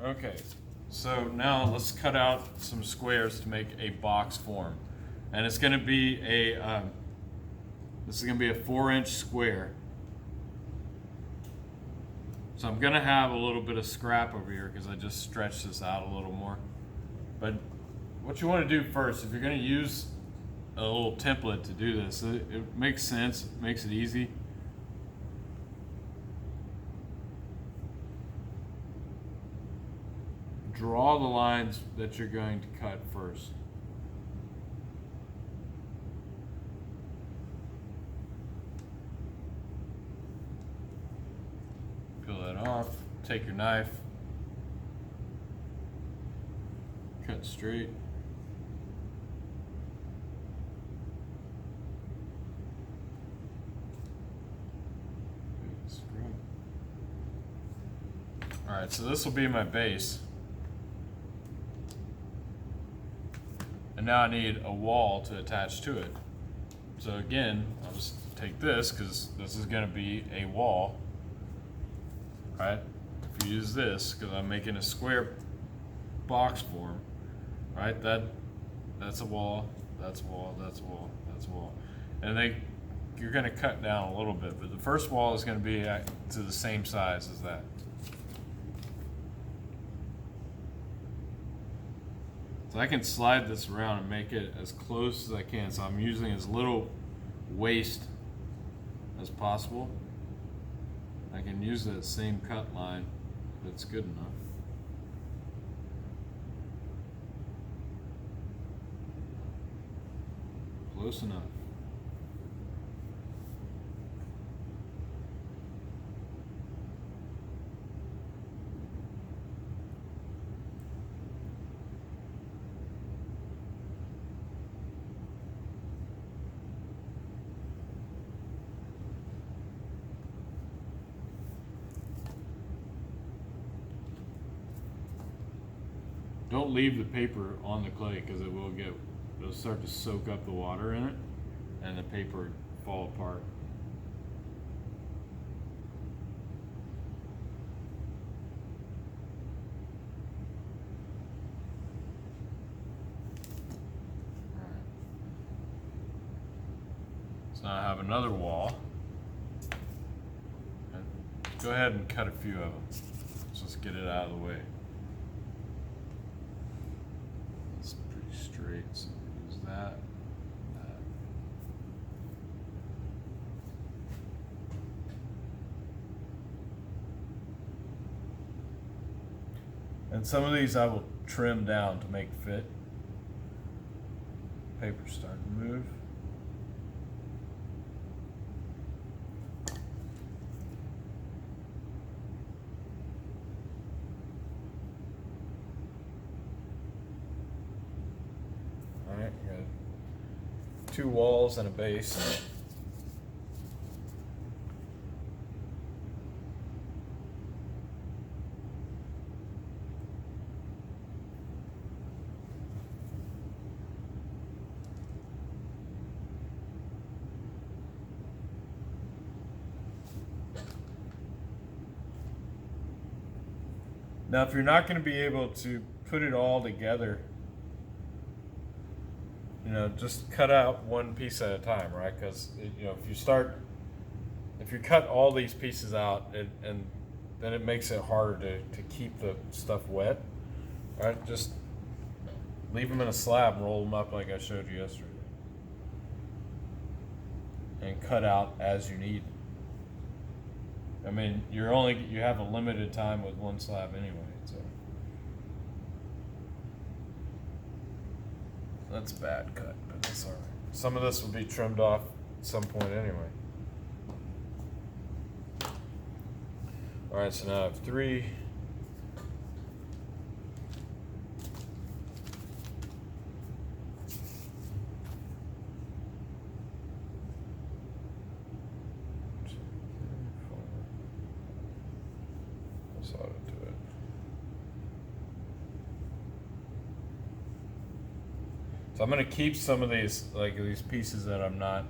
Okay, so now let's cut out some squares to make a box form. And it's gonna be this is gonna be a 4-inch square. So I'm gonna have a little bit of scrap over here because I just stretched this out a little more. But what you wanna do first, if you're gonna use a little template to do this, it makes sense, it makes it easy. Draw the lines that you're going to cut first. Peel that off, take your knife, cut straight. All right, so this will be my base. And now I need a wall to attach to it. So again, I'll just take this because this is gonna be a wall, right? If you use this, because I'm making a square box form, right? That's a wall, that's a wall, that's a wall, that's a wall. And you're gonna cut down a little bit, but the first wall is gonna be to the same size as that. So I can slide this around and make it as close as I can. So I'm using as little waste as possible. I can use that same cut line. That's good enough. Close enough. Don't leave the paper on the clay because it'll start to soak up the water in it and the paper fall apart. So now I have another wall. Go ahead and cut a few of them. Let's just get it out of the way. It's pretty straight, so use that. And some of these I will trim down to make fit. Paper's starting to move. Alright, we got 2 walls and a base. Now, if you're not going to be able to put it all together, just cut out one piece at a time, right? Because if you cut all these pieces out, and then it makes it harder to keep the stuff wet, right? Just leave them in a slab and roll them up like I showed you yesterday, and cut out as you need. I mean, you have a limited time with one slab anyway, so that's a bad cut, but that's all right. Some of this will be trimmed off at some point anyway. All right, so now I have 3. So I'm going to keep some of these pieces that I'm not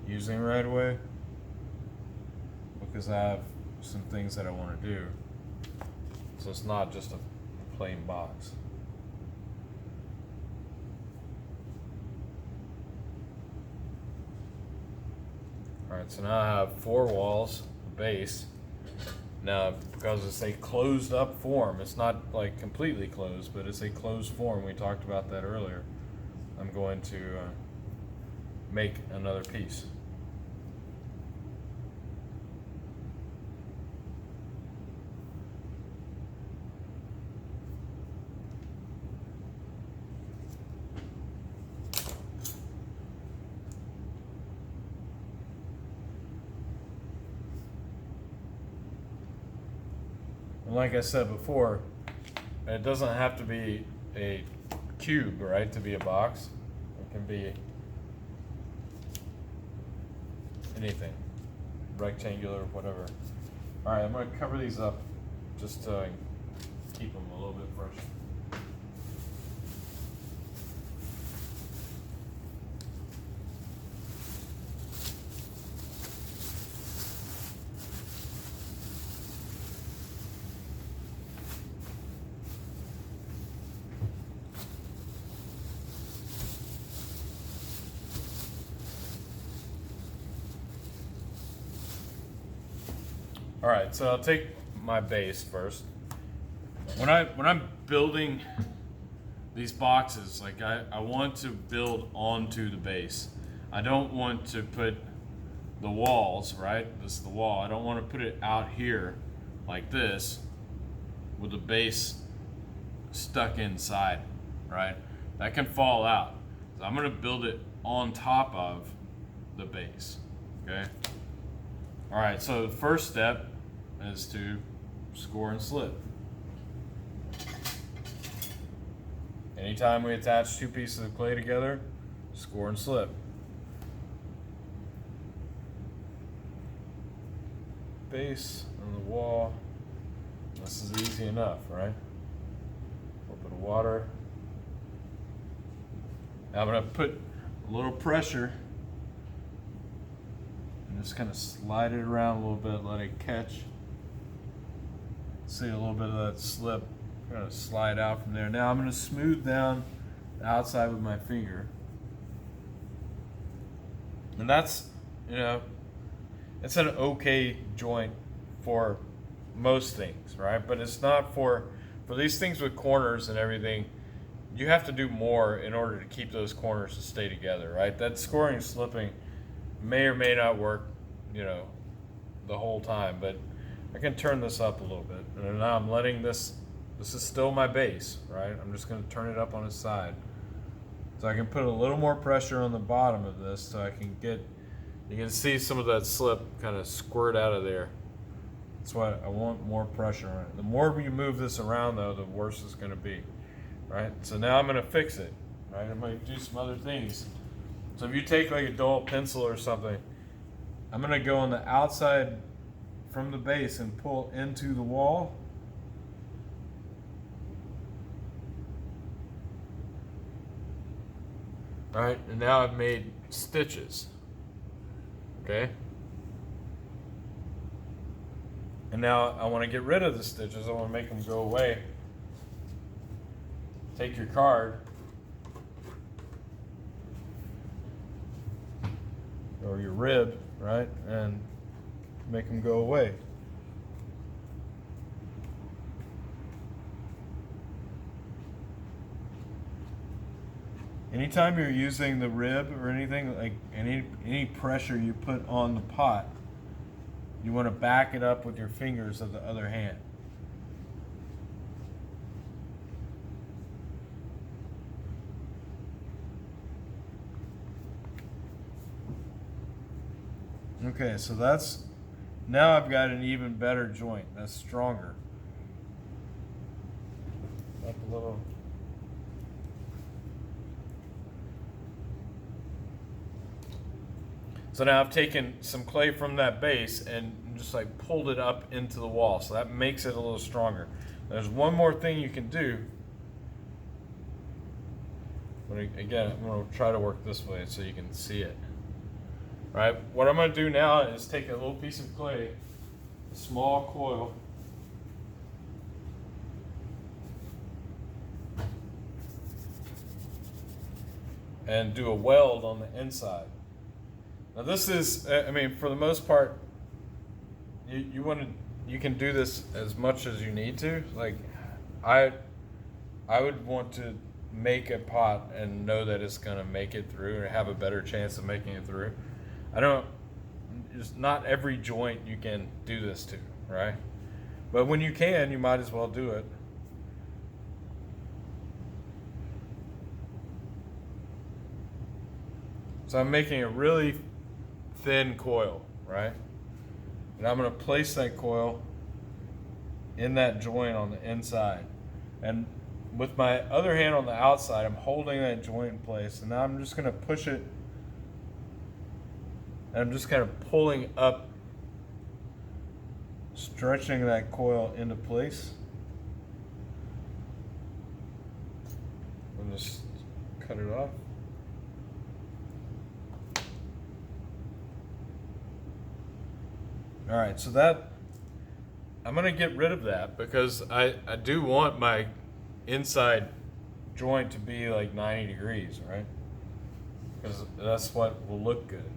using right away, because I have some things that I want to do. So it's not just a plain box. Alright, so now I have 4 walls, a base. Now, because it's a closed up form, it's not like completely closed, but it's a closed form. We talked about that earlier. I'm going to make another piece. And like I said before, it doesn't have to be a cube, right, to be a box. It can be anything, rectangular, whatever. All right, I'm going to cover these up just to keep them a little bit fresh. All right, so I'll take my base first. When I'm building these boxes, like I want to build onto the base. I don't want to put the walls, right? This is the wall. I don't want to put it out here like this with the base stuck inside, right? That can fall out. So I'm gonna build it on top of the base, okay? All right, so the first step is to score and slip. Anytime we attach 2 pieces of clay together, score and slip. Base on the wall. This is easy enough, right? A little bit of water. Now I'm gonna put a little pressure and just kind of slide it around a little bit, let it catch. See a little bit of that slip kind of slide out from there. Now I'm going to smooth down the outside with my finger. And that's, you know, it's an okay joint for most things, right? But it's not for these things with corners and everything. You have to do more in order to keep those corners to stay together, right? That scoring and slipping may or may not work, you know, the whole time, but I can turn this up a little bit. And now I'm letting this is still my base, right? I'm just gonna turn it up on its side. So I can put a little more pressure on the bottom of this so I can get, you can see some of that slip kind of squirt out of there. That's why I want more pressure on it. The more you move this around though, the worse it's gonna be, right? So now I'm gonna fix it, right? I'm gonna do some other things. So if you take like a dull pencil or something, I'm gonna go on the outside from the base and pull into the wall. All right, and now I've made stitches, okay? And now I want to get rid of the stitches. I want to make them go away. Take your card or your rib, right, and make them go away. Anytime you're using the rib or anything, like any pressure you put on the pot, you want to back it up with your fingers of the other hand. Okay, so that's, now I've got an even better joint. That's stronger. Up a little. So now I've taken some clay from that base and just like pulled it up into the wall. So that makes it a little stronger. There's one more thing you can do. But again, I'm going to try to work this way so you can see it. All right, what I'm going to do now is take a little piece of clay small coil. And do a weld on the inside. Now this is, I mean, for the most part, you can do this as much as you need to. Like, I would want to make a pot and know that it's gonna make it through or have a better chance of making it through. Just not every joint you can do this to, right? But when you can, you might as well do it. So I'm making a really thin coil, right? And I'm gonna place that coil in that joint on the inside. And with my other hand on the outside, I'm holding that joint in place. And now I'm just gonna push it. And I'm just kind of pulling up, stretching that coil into place. I'll just cut it off. All right, so that, I'm gonna get rid of that because I do want my inside joint to be like 90 degrees, right? Because that's what will look good.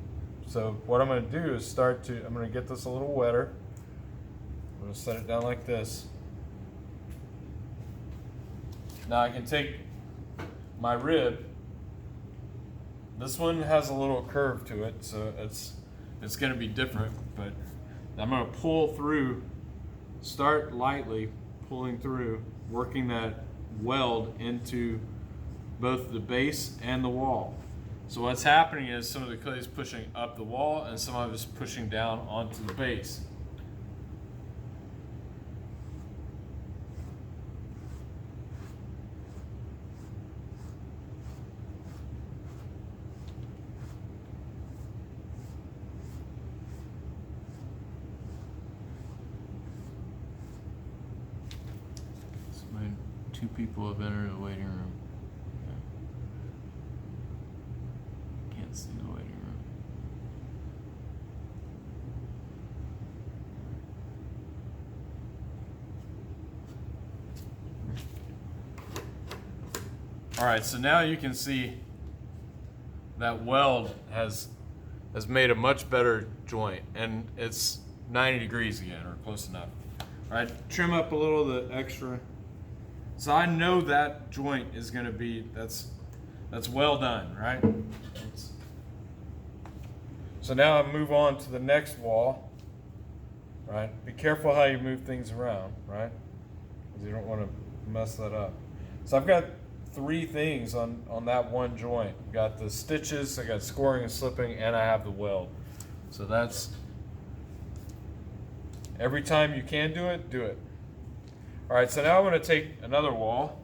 So what I'm gonna do is I'm gonna get this a little wetter. I'm gonna set it down like this. Now I can take my rib. This one has a little curve to it, so it's gonna be different, but I'm gonna pull through, start lightly pulling through, working that weld into both the base and the wall. So what's happening is some of the clay is pushing up the wall and some of it is pushing down onto the base. Two people have entered the waiting room. Yeah. Can't see the waiting room. All right, so now you can see that weld has made a much better joint, and it's 90 degrees again, or close enough. All right, trim up a little of the extra. So I know that joint is going to be, that's well done, right? So now I move on to the next wall, right? Be careful how you move things around, right? Because you don't want to mess that up. So I've got three things on that one joint. I've got the stitches, I got scoring and slipping, and I have the weld. So that's, every time you can do it, do it. All right, so now I'm going to take another wall.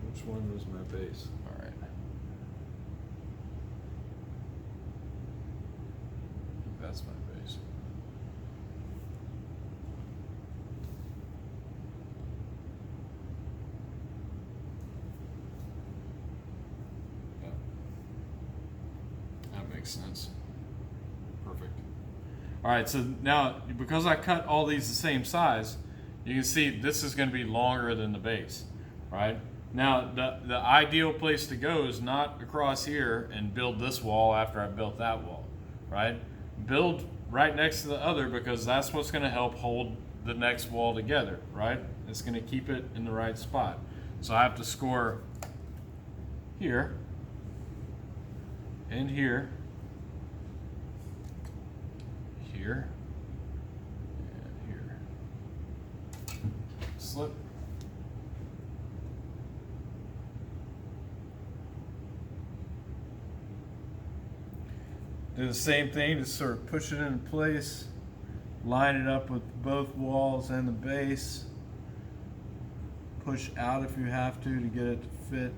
Which one was my base? All right. That's my base. Yeah. That makes sense. Perfect. All right, so now because I cut all these the same size, you can see this is going to be longer than the base, right? Now the ideal place to go is not across here and build this wall after I built that wall, right? Build right next to the other because that's what's going to help hold the next wall together, right? It's going to keep it in the right spot. So I have to score here and here. Here and here. Slip. Do the same thing, just sort of push it in place, line it up with both walls and the base. Push out if you have to get it to fit.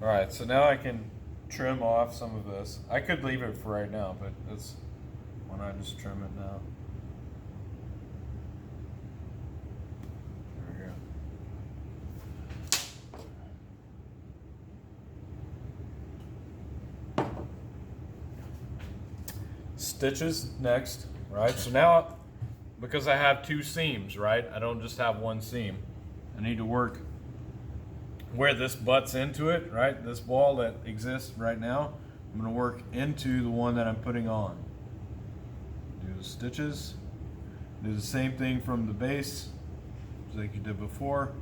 All right, so now I can trim off some of this. I could leave it for right now, but that's why not just trim it now. There we go. Stitches next, right? So now, because I have two seams, right? I don't just have one seam. I need to work where this butts into it, right? This wall that exists right now, I'm gonna work into the one that I'm putting on. Do the stitches. Do the same thing from the base, just like you did before.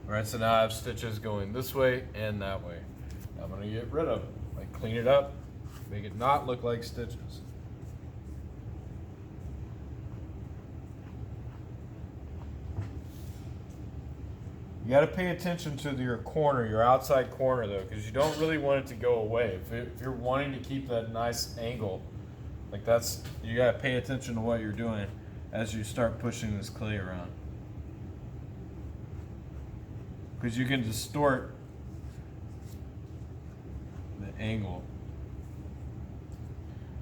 All right, so now I have stitches going this way and that way. I'm gonna get rid of them, like clean it up, make it not look like stitches. You got to pay attention to your corner, your outside corner though, because you don't really want it to go away. If you're wanting to keep that nice angle, like that's, you got to pay attention to what you're doing as you start pushing this clay around. Because you can distort the angle.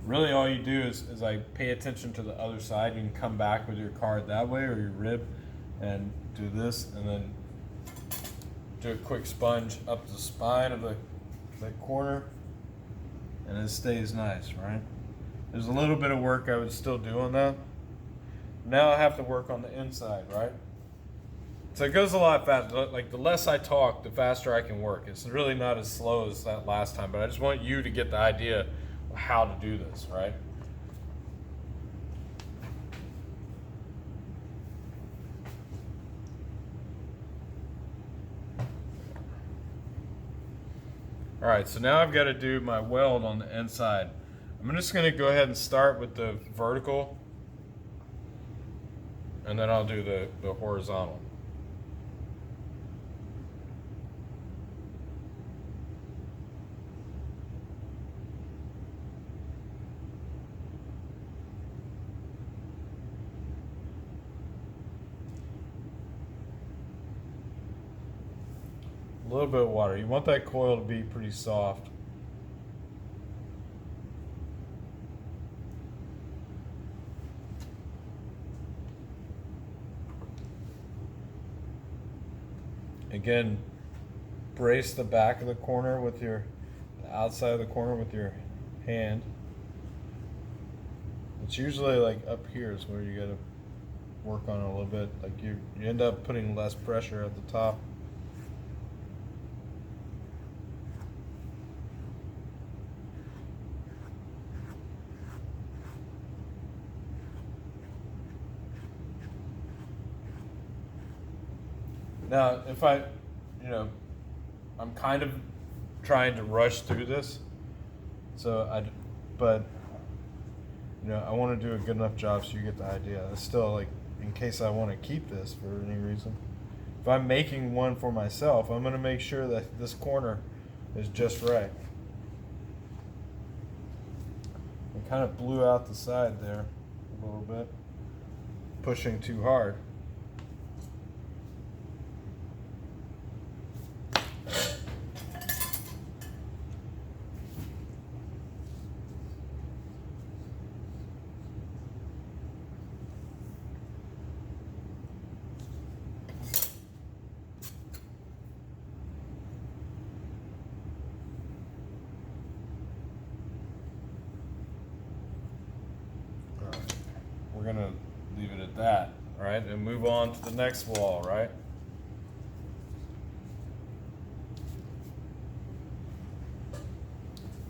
Really all you do is like pay attention to the other side. You can come back with your card that way or your rib and do this and then do a quick sponge up the spine of that corner, and it stays nice, right? There's a little bit of work I would still do on that. Now I have to work on the inside, right? So it goes a lot faster. Like the less I talk, the faster I can work. It's really not as slow as that last time, but I just want you to get the idea of how to do this, right? All right, so now I've got to do my weld on the inside. I'm just going to go ahead and start with the vertical, and then I'll do the horizontal. A little bit of water. You want that coil to be pretty soft. Again, brace the back of the corner with the outside of the corner with your hand. It's usually like up here is where you gotta work on it a little bit. Like you end up putting less pressure at the top. Now, if I'm kind of trying to rush through this, but I want to do a good enough job so you get the idea. It's still like, in case I want to keep this for any reason. If I'm making one for myself, I'm going to make sure that this corner is just right. I kind of blew out the side there a little bit, pushing too hard. We're gonna leave it at that, right? And move on to the next wall, right?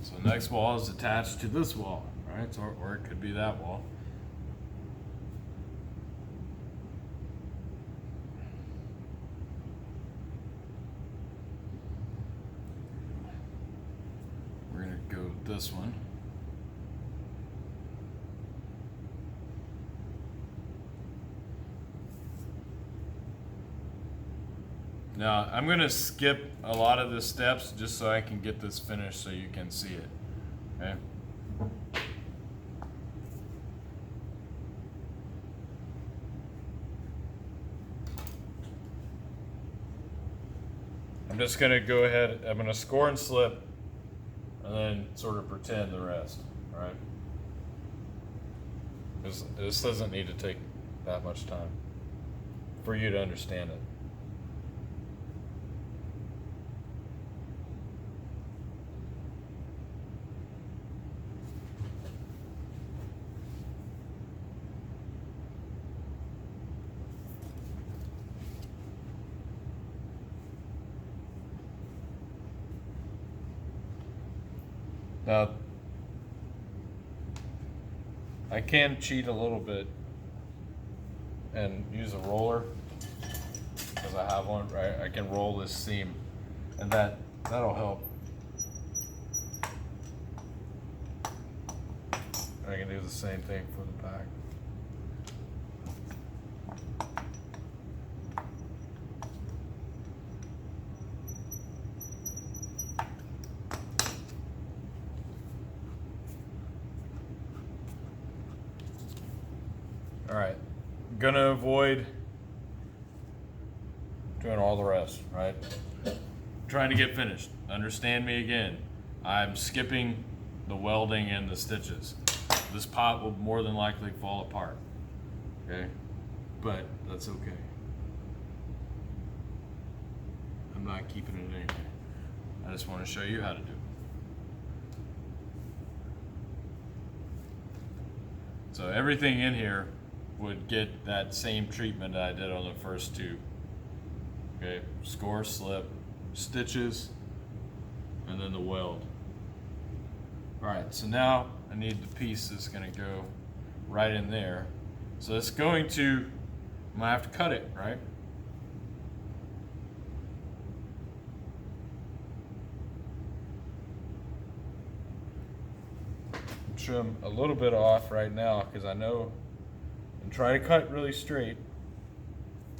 So the next wall is attached to this wall, right? So, or it could be that wall. We're gonna go with this one. Now, I'm going to skip a lot of the steps just so I can get this finished so you can see it, okay? I'm just gonna go ahead, I'm gonna score and slip, and then sort of pretend the rest, all right? This doesn't need to take that much time for you to understand it. Now, I can cheat a little bit and use a roller, because I have one, right? I can roll this seam, and that'll help. And I can do the same thing for the back. All right, I'm gonna avoid doing all the rest, right? Trying to get finished. Understand me again. I'm skipping the welding and the stitches. This pot will more than likely fall apart, okay? But that's okay. I'm not keeping it anyway. I just want to show you how to do it. So everything in here would get that same treatment that I did on the first two. Okay, score, slip, stitches, and then the weld. All right, so now I need the piece that's gonna go right in there. So it's going to, I'm gonna have to cut it, right? Trim a little bit off right now, because I know, and try to cut really straight.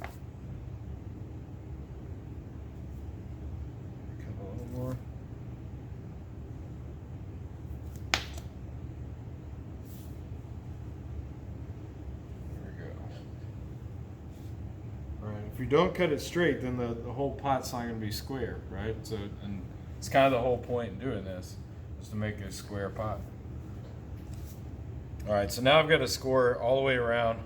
Cut a little more. There we go. All right, if you don't cut it straight, then the whole pot's not gonna be square, right? So, and it's kind of the whole point in doing this, is to make a square pot. All right, so now I've got to score all the way around.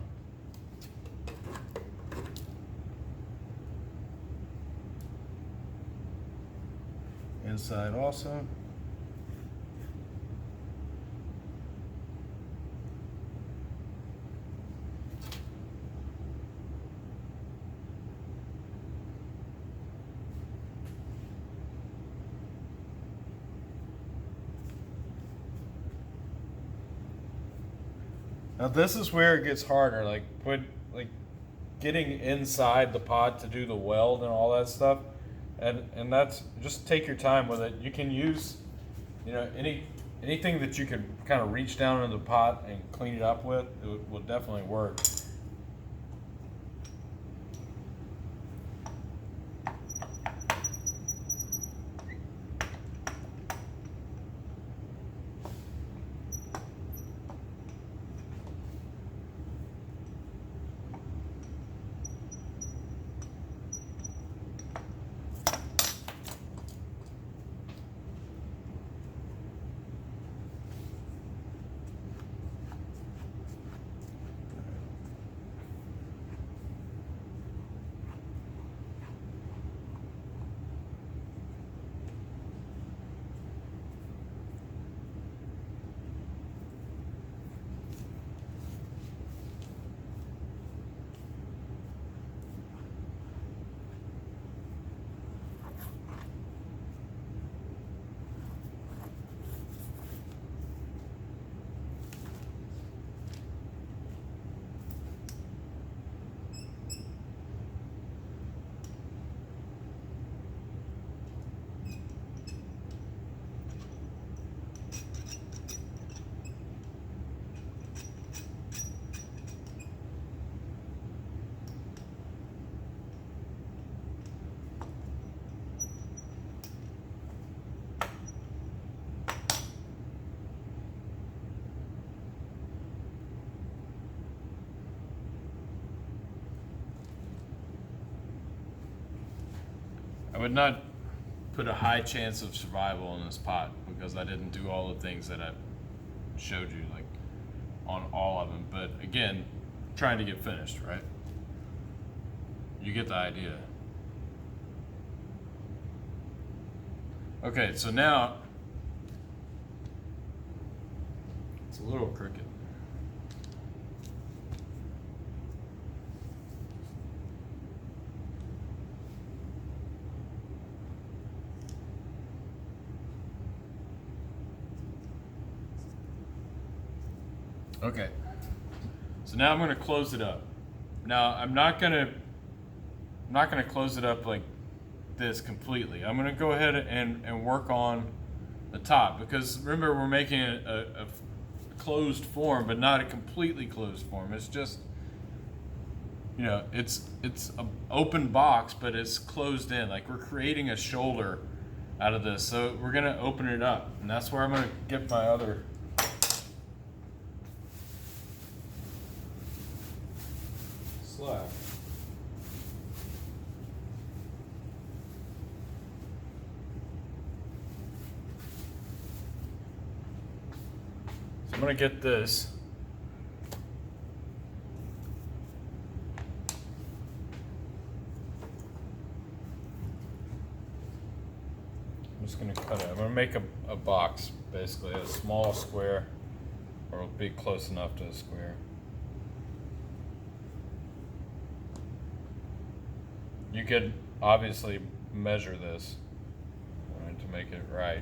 Inside also. Now this is where it gets harder, like getting inside the pod to do the weld and all that stuff, and that's, just take your time with it. You can use, you know, anything that you can kind of reach down into the pot and clean it up with. It will definitely work. I would not put a high chance of survival in this pot because I didn't do all the things that I showed you, like on all of them. But again, trying to get finished, right? You get the idea. Okay, so now it's a little crooked. Okay, so now I'm going to close it up. Now I'm not going to close it up like this completely. I'm going to go ahead and work on the top, because remember, we're making a closed form, but not a completely closed form. It's just, you know, it's an open box, but it's closed in. Like we're creating a shoulder out of this. So we're going to open it up, and that's where I'm going to get my other slab. So I'm going to get this. I'm just going to cut it. I'm going to make a box, basically, a small square, or it'll be close enough to a square. You could obviously measure this, right, to make it right.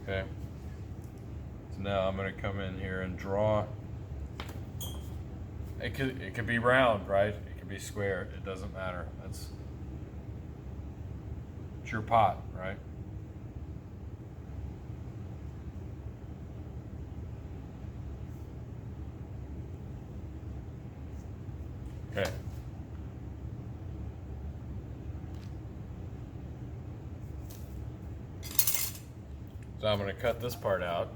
Okay. So now I'm going to come in here and draw. It could be round, right? It could be square. It doesn't matter. It's your pot, right? Okay. So I'm going to cut this part out.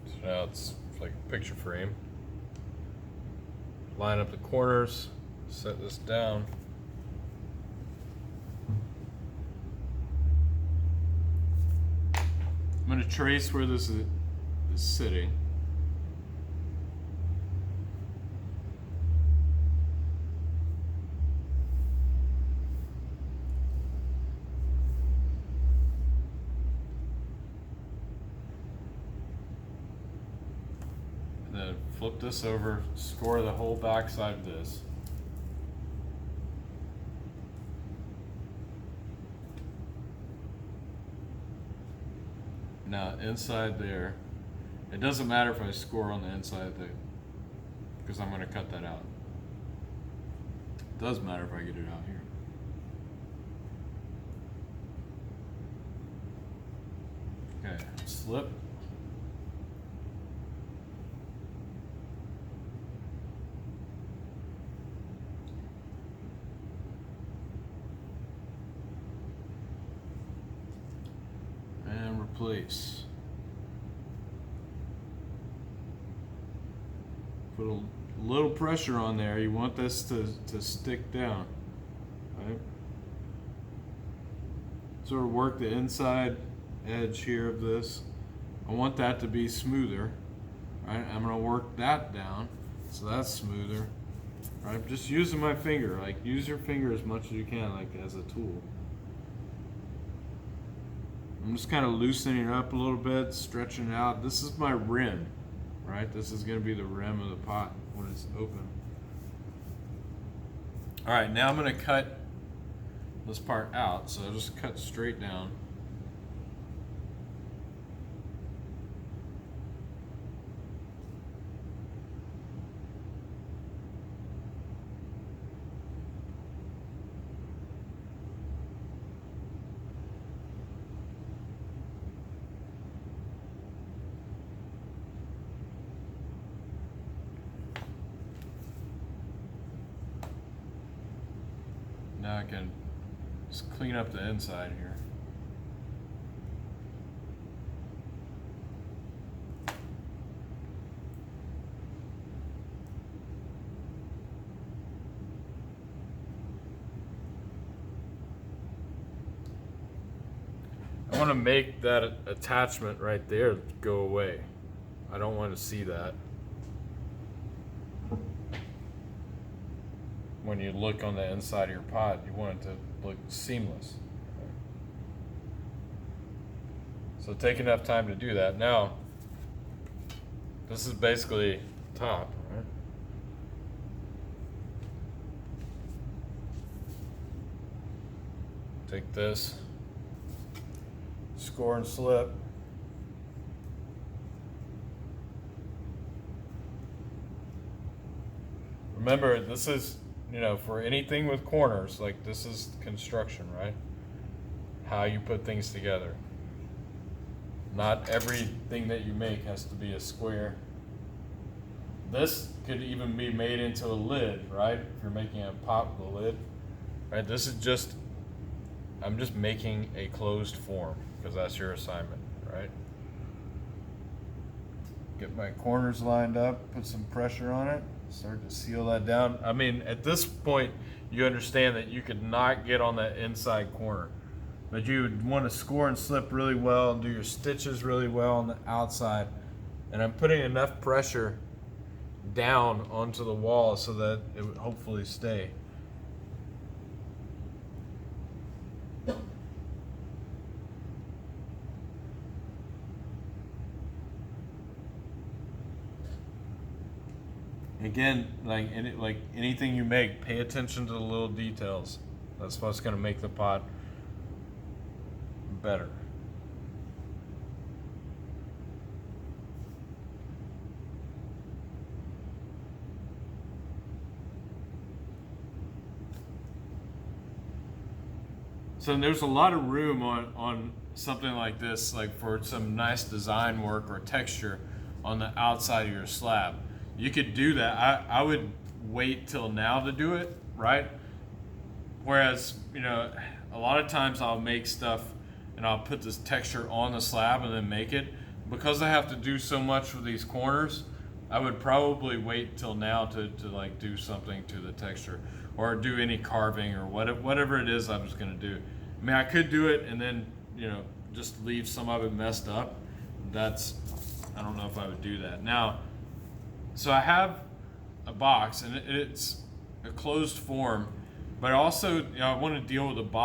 So now it's like a picture frame. Line up the corners, set this down. I'm going to trace where this is sitting. And then flip this over, score the whole back side of this. Now inside there, it doesn't matter if I score on the inside because I'm going to cut that out. It does matter if I get it out here. Okay, slip. And replace. Put a little pressure on there. You want this to stick down, right? Sort of work the inside edge here of this. I want that to be smoother, right? I'm gonna work that down so that's smoother, right? I'm just using my finger. Like, use your finger as much as you can, like as a tool. I'm just kind of loosening it up a little bit, stretching it out. This is my rim, right? This is going to be the rim of the pot when it's open. All right, now I'm going to cut this part out. So I'll just cut straight down. can just clean up the inside here. I want to make that attachment right there go away. I don't want to see that. When you look on the inside of your pot, you want it to look seamless. So take enough time to do that. Now, this is basically top, right? Take this, score and slip. Remember, this is, for anything with corners, like this is construction, right? How you put things together. Not everything that you make has to be a square. This could even be made into a lid, right? If you're making a pot with a lid, right? This is just, I'm just making a closed form because that's your assignment, right? Get my corners lined up, put some pressure on it, start to seal that down. I mean, at this point, you understand that you could not get on that inside corner, but you would want to score and slip really well and do your stitches really well on the outside. And I'm putting enough pressure down onto the wall so that it would hopefully stay. Again, like anything you make, pay attention to the little details. That's what's going to make the pot better. So there's a lot of room on something like this, like for some nice design work or texture on the outside of your slab. You could do that. I would wait till now to do it, right? Whereas, a lot of times I'll make stuff and I'll put this texture on the slab and then make it. Because I have to do so much with these corners, I would probably wait till now to like do something to the texture or do any carving or whatever it is I was gonna do. I mean, I could do it and then, just leave some of it messed up. I don't know if I would do that. Now, so I have a box and it's a closed form, but also I want to deal with a box